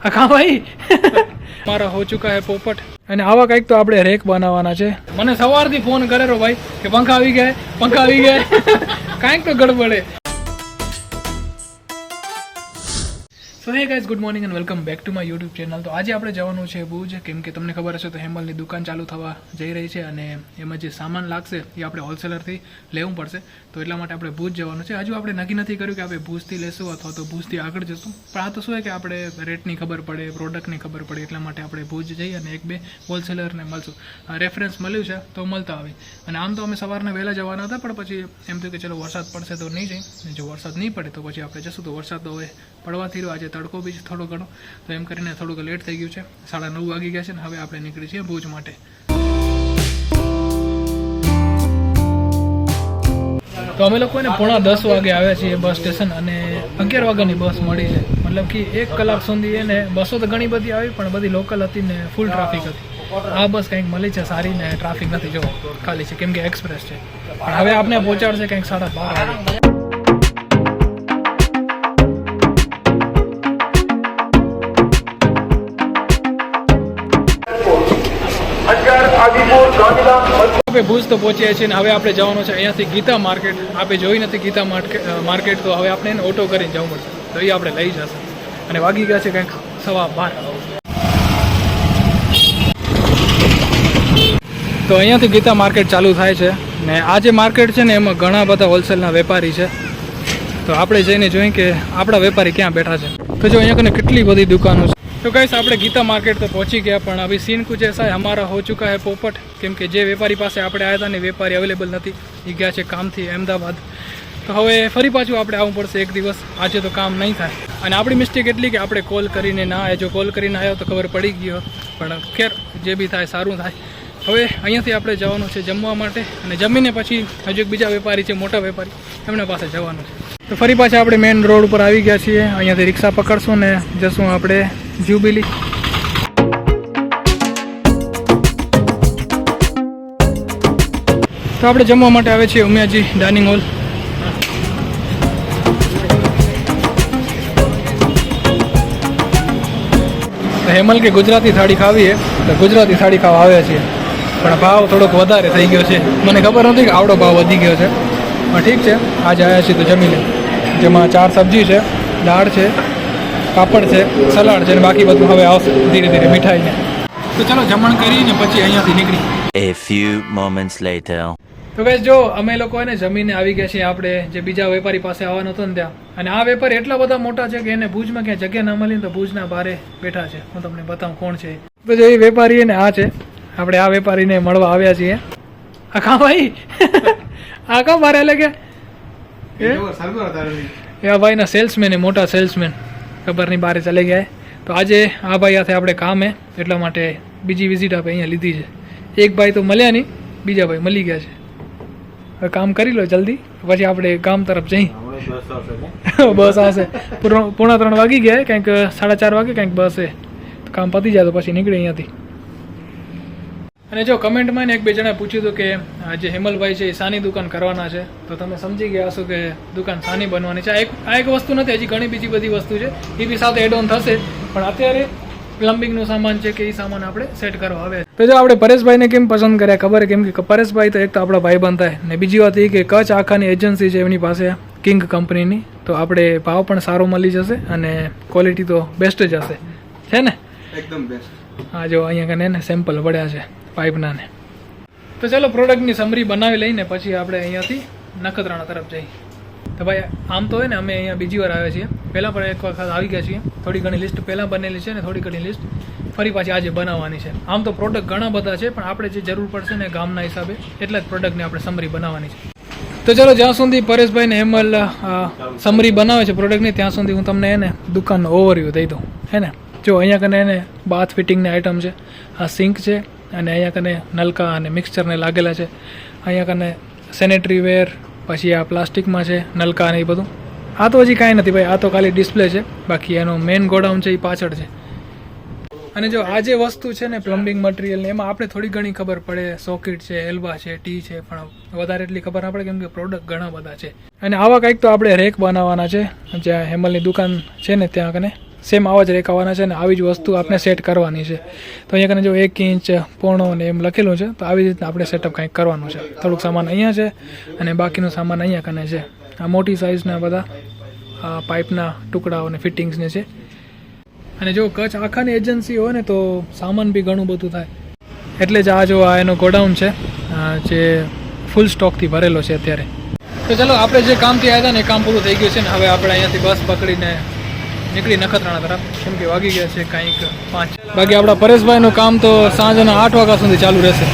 हाँ भाई मारा हो चुका है पोपट અને આવા કંઈક તો આપણે રેક બનાવવાના છે. મને સવારથી ફોન કરેલો ભાઈ કે પંખા આવી ગયા કાંઈક તો ગડબડે. So hey guys, good morning and welcome back to my YouTube channel. તો આજે આપણે જવાનું છે ભુજ, કેમ કે તમને ખબર હશે તો હેમલની દુકાન ચાલુ થવા જઈ રહી છે અને એમાં જે સામાન લાગશે એ આપણે હોલસેલરથી લેવું પડશે. તો એટલા માટે આપણે ભુજ જવાનું છે. હજુ આપણે નક્કી નથી કર્યું કે આપણે ભુજથી લેશું અથવા તો ભુજથી આગળ જશું, પણ આ તો શું છે કે આપણે રેટની ખબર પડે, પ્રોડક્ટની ખબર પડે, એટલા માટે આપણે ભુજ જઈ અને એક બે હોલસેલરને મળશું. રેફરન્સ મળ્યું છે તો મળતા આવી. અને આમ તો અમે સવારના વહેલા જવાના હતા, પણ પછી એમ થયું કે ચલો વરસાદ પડશે તો નહીં જઈ, જો વરસાદ નહીં પડે તો પછી આપણે જશું. તો વરસાદ તો હવે પડવાથી રહ્યો, આજે તડકો બી થોડો ઘણો, તો એમ કરીને થોડુંક લેટ થઈ ગયું છે. 9:30 વાગી ગયા છે ને હવે આપણે નીકળી છીએ ભુજ માટે. તો અમે લોકો 9:45 વાગે આવ્યા છીએ બસ સ્ટેશન અને 11 વાગ્યાની બસ મળી છે. મતલબ કે 1 કલાક સુધી એને બસો તો ઘણી બધી આવી, પણ બધી લોકલ હતી ને ફૂલ ટ્રાફિક હતી. આ બસ કંઈક મળી છે સારી ને ટ્રાફિક નથી, જો ખાલી છે, કેમ કે એક્સપ્રેસ છે. પણ હવે આપણે પહોંચાડશે કંઈક 12:30 વાગે. આપણે ભુજ તો પહોંચ્યા છીએ ને હવે આપણે જવાનું છે અહીંયાથી ગીતા માર્કેટ. આપણે જોઈ નથી ગીતા માર્કેટ, તો હવે આપણે એને ઓટો કરીને જવું પડશે, તો એ આપણે લઈ જશે. અને વાગી ગયા છે કંઈક 12:15. તો અહીંયાથી ગીતા માર્કેટ ચાલુ થાય છે ને આ જે માર્કેટ છે ને એમાં ઘણા બધા હોલસેલના વેપારી છે. તો આપણે જઈને જોઈએ કે આપણા વેપારી ક્યાં બેઠા છે. તો જો અહીંયા કને કેટલી બધી દુકાનો છે. तो गाइस આપણે ગીતા માર્કેટ તો પહોંચી ગયા, પણ અભી સીન કુછ ऐसा है, हमारा हो चुका है पोपट. કેમ કે જે વેપારી પાસે આપણે આવ્યા હતા ને વેપારી અવેલેબલ નથી, એ ગયા છે કામથી અમદાવાદ. તો હવે ફરી પાછું આપણે આવવું પડશે એક દિવસ. આજે તો કામ નહીં થાય. અને આપણી મિસ્ટેક એટલી કે આપણે કોલ કરીને ના આવ્યા. જો કોલ કરીને આવ્યો તો ખબર પડી ગયો, પણ ખેર જે બી થાય સારું થાય. હવે અહીંયાથી આપણે જવાનું છે જમવા માટે, અને જમીને પછી હજુ એક બીજા વેપારી છે, મોટા વેપારી, એમના પાસે જવાનું છે. તો ફરી પાછા આપણે મેઇન રોડ ઉપર આવી ગયા છીએ. અહીંયાથી રિક્ષા પકડશું ને જશું આપણે જ્યુબિલી. તો આપણે જમવા માટે આવે છીએ ઉમિયાજી ડાઇનિંગ હોલ. હેમલ કે ગુજરાતી થાળી ખાવી છે, તો ગુજરાતી થાળી ખાવા આવ્યા છીએ, પણ ભાવ થોડોક વધારે થઈ ગયો છે. મને ખબર નથી કે આવડો ભાવ વધી ગયો છે, પણ ઠીક છે, આજે આવ્યા છીએ તો જમી લે. જેમાં 4 સબ્જી છે, દાળ છે, પાપડ છે, સલાડ છે, અને બાકી બધું હવે આવશે ધીરે ધીરે મીઠાઈને. તો ચાલો જમણ કરીને પછી અહીંયાથી નીકળી. A few moments later. તો ગાઈસ જો અમે લોકો એને જમીને આવી ગયા છીએ આપણે જે બીજા વેપારી પાસે આવવાનો હતો ને ત્યાં. અને આ વેપારી એટલા બધા મોટા છે કે એને ભુજમાં ક્યાં જગ્યા ના મળી, તો ભુજના બારે બેઠા છે. હું તમને બતાવું કોણ છે. તો જે વેપારી એને આ છે, આપણે આ વેપારીને મળવા આવ્યા છીએ. આ કા ભાઈ આ કા બારે લગે એ ભાઈના સેલ્સમેન, મોટા સેલ્સમેન, ખબર નહીં બારે ચલે ગયા. તો આજે આ ભાઈ સાથે આપણે કામ હે, એટલા માટે બીજી વિઝિટ આપણે અહીંયા લીધી છે. એક ભાઈ તો મળ્યા નહીં, બીજા ભાઈ મળી ગયા છે. હવે કામ કરી લો જલ્દી, પછી આપણે ગામ તરફ જઈ. બસ આવશે 3:45 વાગી ગયા, કંઈક 4:30 વાગે કંઈક બસ છે. કામ પતી જાય તો પછી નીકળે અહીંયાથી. અને જો કમેન્ટમાં એક બે જણાએ પૂછ્યું હતું કે જે હેમલભાઈ છે એ સાની દુકાન કરવાના છે, તો તમે સમજી ગયા હશો કે દુકાન સાની બનવાની છે. આ એક વસ્તુ નથી, હજી ઘણી બીજી બધી વસ્તુ છે, એ બી સાથે એડ ઓન થશે. પણ અત્યારે પ્લમ્બિંગનું સામાન છે કે એ સામાન આપણે સેટ કરવા આવે. તો જો આપણે પરેશભાઈને કેમ પસંદ કર્યા ખબર, કેમ કે પરેશભાઈ તો એક તો આપણા ભાઈબંધ થાય, ને બીજી વાત એ કે કચ્છ આખાની એજન્સી છે એમની પાસે, કિંગ કંપનીની. તો આપણે ભાવ પણ સારો મળી જશે અને ક્વોલિટી તો બેસ્ટ જ હશે, છે ને? એકદમ બેસ્ટ. હા જો અહીંયા કને સેમ્પલ પડ્યા છે પાઇપના ને. તો ચાલો પ્રોડક્ટની સમરી બનાવી લઈને પછી આપણે અહીંયાથી નખત્રાણા તરફ જઈએ. તો ભાઈ આમ તો હોય ને અમે અહીંયા બીજી વાર આવ્યા છીએ, પહેલાં પણ એક વખત આવી ગયા છીએ. થોડી ઘણી લિસ્ટ પહેલાં બનેલી છે ને થોડી ઘણી લિસ્ટ ફરી પાછી આજે બનાવવાની છે. આમ તો પ્રોડક્ટ ઘણા બધા છે, પણ આપણે જે જરૂર પડશે ને ગામના હિસાબે એટલા જ પ્રોડક્ટની આપણે સમરી બનાવવાની છે. તો ચાલો જ્યાં સુધી પરેશભાઈને હેમલ સમરી બનાવે છે પ્રોડક્ટની, ત્યાં સુધી હું તમને એને દુકાનનો ઓવરવ્યૂ દઈ દઉં, હે ને? જો અહીંયા કને એને બાથ ફિટિંગની આઇટમ છે, આ સિંક છે, અને અહીંયા કને નલકા અને મિક્સચરને લાગેલા છે. અહીંયા કને સેનેટરી વેર, પછી આ પ્લાસ્ટિકમાં છે નલકા અને એ બધું. આ તો હજી કાંઈ નથી ભાઈ, આ તો ખાલી ડિસ્પ્લે છે. બાકી એનો મેઇન ગોડાઉન છે એ પાછળ છે. અને જો આ જે વસ્તુ છે ને પ્લમ્બિંગ મટીરિયલ, એમાં આપણે થોડી ઘણી ખબર પડે. સોકેટ છે, એલ્બા છે, ટી છે, પણ વધારે એટલી ખબર ના પડે કેમ કે પ્રોડક્ટ ઘણા બધા છે. અને આવા કંઈક તો આપણે રેક બનાવવાના છે, જ્યાં હેમલની દુકાન છે ને ત્યાં કને સેમ આવા જ રેખાવાના છે ને આવી જ વસ્તુ આપણે સેટ કરવાની છે. તો અહીંયા કને જો 1 ઇંચ પોણો ને એમ લખેલું છે. તો આવી રીતના આપણે સેટઅપ કંઈક કરવાનું છે. થોડુંક સામાન અહીંયા છે અને બાકીનો સામાન અહીંયા કને છે. આ મોટી સાઇઝના બધા પાઇપના ટુકડાઓ અને ફિટિંગ્સને છે. અને જો કચ્છ આખાની એજન્સી હોય ને તો સામાન બી ઘણું બધું થાય. એટલે જ આ જો આ એનો ગોડાઉન છે જે ફૂલ સ્ટોકથી ભરેલો છે અત્યારે. તો ચલો આપણે જે કામથી આવ્યા હતા ને એ કામ પૂરું થઈ ગયું છે ને હવે આપણે અહીંયાથી બસ પકડીને નીકળી નખત્રાણા તરફ, કેમ કે વાગી ગયા છે કંઈક 5. બાકી આપણા પરેશભાઈનું કામ તો સાંજના 8 વાગ્યા સુધી ચાલુ રહેશે.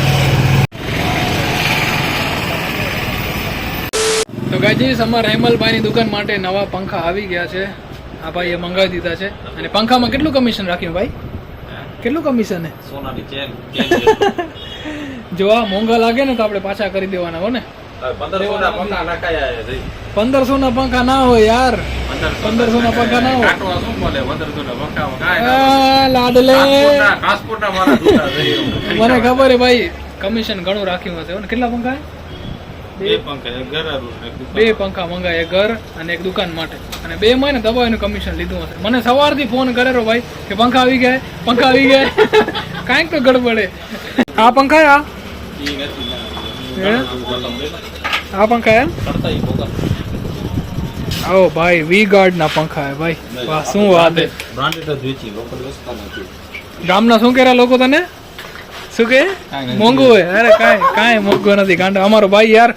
તો ગાઈઝ અમારા હેમલભાઈની દુકાન માટે નવા પંખા આવી ગયા છે. આ ભાઈએ મંગાવી દીધા છે. અને પંખામાં કેટલું કમિશન રાખ્યું ભાઈ? કેટલું કમિશન હે? સોનાની ચેન જો આ મોંઘા લાગે ને તો આપણે પાછા કરી દેવાના હો ને. 1500 ના પંખા નખાયા છે. 1500 ના પંખા ના હોય યાર, 1500 ના પંખા ના હોય. કાટવા શું મળે 1500 ના પંખામાં કાંઈ ના આ લાડલે કાસપોટના મારા જૂતા છે. મને ખબર હે ભાઈ કમિશન ઘણું રાખ્યું હશે હો ને. કેટલા પંખા હે? બે પંખા એક ઘરેલું ને એક દુકાન. 2 પંખા મંગાય, એક ઘર અને એક દુકાન માટે. અને 2 માં ને દવાઈનું કમિશન લીધું હશે. મને સવારથી ફોન કરેલો ભાઈ કે પંખા આવી ગયા, પંખા આવી ગયા. કાંઈક તો ગડબડે. આ પંખા આ ઈ નથી ના. હે? આ પંખા એમ? કરતા ઈ બોગા. આવો ભાઈ વી ગાર્ડ ના પંખા હે ભાઈ. વાહ શું વાત હે. બ્રાન્ડેડ જ વેચી લોકલ વેચતા નથી. ગામના શું કહેરા લોકો તને? શું કે મોંઘું હોય? અરે કાંઈ મોંઘું નથી ગાંડા. અમારો ભાઈ યાર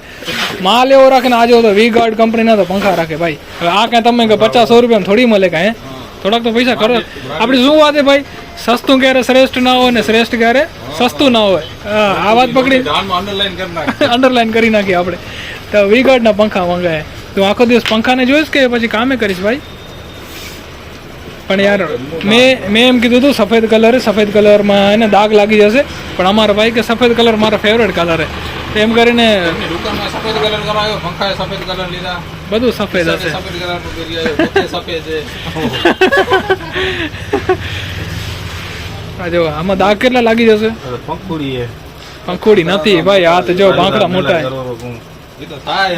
માલ એવો રાખે ને. આજે તો વી ગાર્ડ કંપનીના તો પંખા રાખે ભાઈ. હવે આ કાંઈ તમે કે 50-100 રૂપિયામાં થોડી મળે કાંઈ. થોડાક તો પૈસા કરો. આપણી શું વાત હે ભાઈ, સસ્તું ક્યારે શ્રેષ્ઠ ના હોય ને શ્રેષ્ઠ ક્યારે સસ્તું ના હોય. આ વાત પકડી જાનમાં અંડરલાઈન કરી નાખ. અંડરલાઈન કરી નાખી આપણે. તો વી ગાર્ડના પંખા મંગાય. તું આખો દિવસ પંખાને જોઈશ કે પછી કામે કરીશ ભાઈ? પણ યાર મેં એમ કીધું હતું સફેદ કલરમાં એને દાગ લાગી જશે. પણ અમારા ભાઈ કે સફેદ કલર મારો ફેવરેટ કલર હે. એમ કરીને દુકાનમાં સફેદ કલર કરાયો, પંખાએ સફેદ કલર લીધા, બધું સફેદ હશે. સફેદ કલર નું કરી આવ્યો, પોતે સફેદ છે. આ જો આમાં દાગ કેટલા લાગી જશે? પંખુડી હે. પંખોડી નથી ભાઈ, આ તો જો ભાંકડા મોટા હે. એ તો થાય.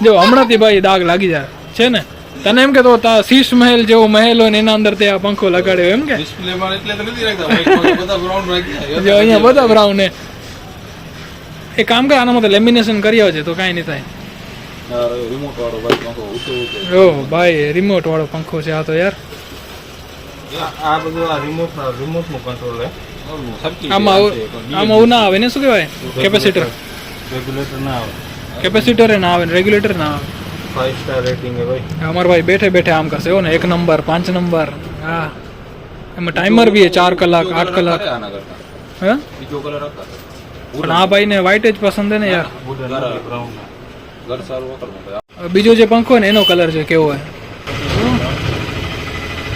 જો હમણાંથી ભાઈ દાગ લાગી જાય છે ને. તને એમ કે તો શીશ મહેલ જેવો મહેલ હોય ને એના અંદર તે આ પંખો લગાડ્યો એમ કે? ડિસ્પ્લે માં એટલે તો નથી રાખતા ભાઈ, બધા બ્રાઉન રાખ્યા. જો અહીંયા બધા બ્રાઉન ને. એ કામ કર આનામાં તો લેમિનેશન કરી આવજે તો કાંઈ નહીં થાય. રિમોટ વાળો ભાઈ પંખો ઊંચો ઊંચો. ઓ ભાઈ રિમોટ વાળો પંખો છે આ તો યાર. આ બધું આ રિમોટ નું કંટ્રોલ હે. આમાં એવું ના આવે ને, શું કહેવાય, કેપેસિટર. રેગ્યુલેટર ના આવે. કેપેસિટર ના આવે, રેગ્યુલેટર ના આવે. 5 સ્ટાર રેટિંગ હે ભાઈ. અમારો ભાઈ બેઠે આમ કરશે હો ને. 1 નંબર, 5 નંબર. હા, એમાં ટાઈમર બી 4 કલાક, 8 કલાક. હે બીજો કલર આપતા. પણ આ ભાઈને વ્હાઈટ જ પસંદ હે ને યાર. બ્રાઉન ઘર સારું વકર. બીજો જે પંખો ને એનો કલર છે કેવો હોય?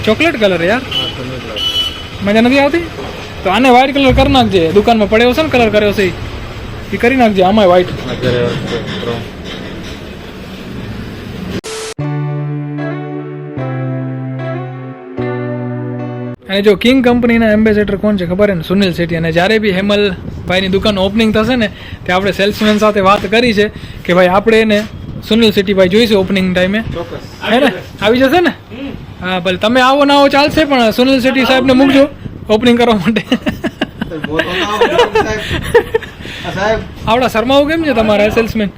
ચોકલેટ કલર યાર, મજા નથી આવતી. તો આને વ્હાઈટ કલર કરી નાખજે. દુકાનમાં પડ્યો છે ને કલર કર્યો છે એ કરી નાખજે. આમાં વ્હાઈટ. અને જો કિંગ કંપનીના એમ્બેસેડર કોણ છે ખબર છે ને? સુનિલ શેટ્ટી. અને જ્યારે બી હેમલભાઈની દુકાન ઓપનિંગ થશે ને તે આપણે સેલ્સમેન સાથે વાત કરી છે કે ભાઈ આપણે એને સુનિલ શેટ્ટીભાઈ જોઈશું ઓપનિંગ ટાઈમે. હે ને? આવી જશે ને? હા ભલે તમે આવો ના આવો ચાલશે, પણ સુનિલ શેટ્ટી સાહેબને મૂકજો ઓપનિંગ કરવા માટે. આવડા શર્માવું કેમ છે તમારા સેલ્સમેન?